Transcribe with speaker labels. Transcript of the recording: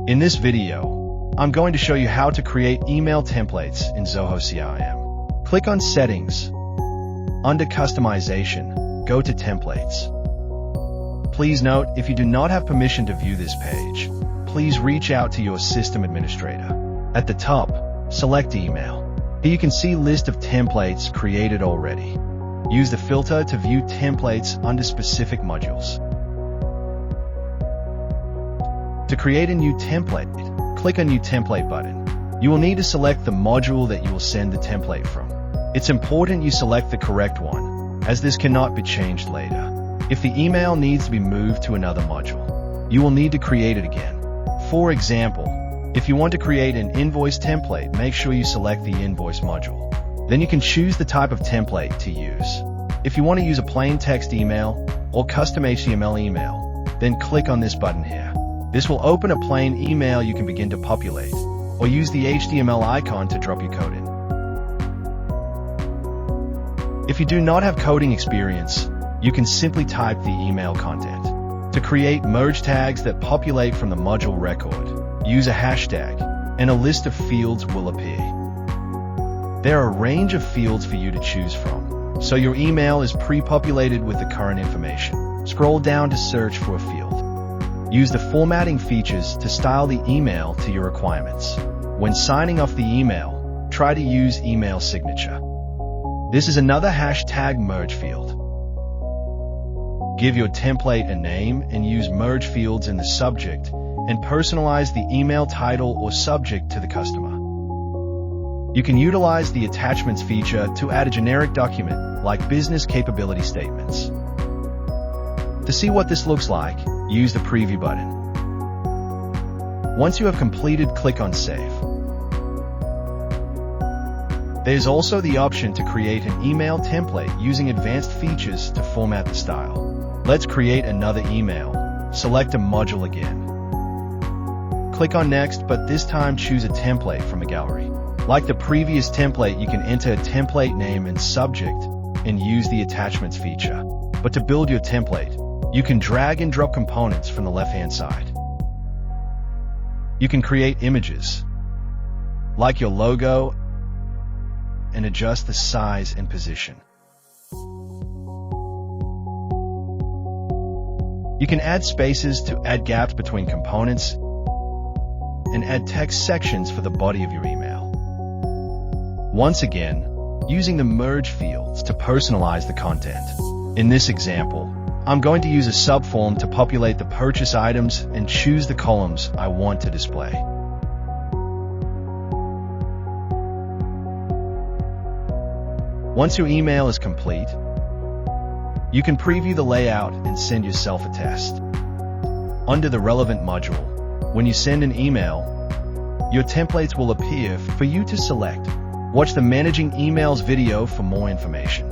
Speaker 1: In this video, I'm going to show you how to create email templates in Zoho CRM. Click on Settings. Under Customization, go to Templates. Please note, if you do not have permission to view this page, please reach out to your system administrator. At the top, select Email. Here you can see list of templates created already. Use the filter to view templates under specific modules. To create a new template, click on New Template button. You will need to select the module that you will send the template from. It's important you select the correct one, as this cannot be changed later. If the email needs to be moved to another module, you will need to create it again. For example, if you want to create an invoice template, make sure you select the invoice module. Then you can choose the type of template to use. If you want to use a plain text email or custom HTML email, then click on this button here. This will open a plain email you can begin to populate, or use the HTML icon to drop your code in. If you do not have coding experience, you can simply type the email content. To create merge tags that populate from the module record, use a hashtag, and a list of fields will appear. There are a range of fields for you to choose from, so your email is pre-populated with the current information. Scroll down to search for a field. Use the formatting features to style the email to your requirements. When signing off the email, try to use email signature. This is another hashtag merge field. Give your template a name and use merge fields in the subject and personalize the email title or subject to the customer. You can utilize the attachments feature to add a generic document like business capability statements. To see what this looks like, use the preview button. Once you have completed, click on Save. There's also the option to create an email template using advanced features to format the style. Let's create another email. Select a module again. Click on Next, but this time choose a template from a gallery. Like the previous template, you can enter a template name and subject and use the attachments feature. But to build your template, you can drag and drop components from the left-hand side. You can create images, like your logo, and adjust the size and position. You can add spaces to add gaps between components and add text sections for the body of your email. Once again, using the merge fields to personalize the content. In this example, I'm going to use a subform to populate the purchase items and choose the columns I want to display. Once your email is complete, you can preview the layout and send yourself a test. Under the relevant module, when you send an email, your templates will appear for you to select. Watch the Managing Emails video for more information.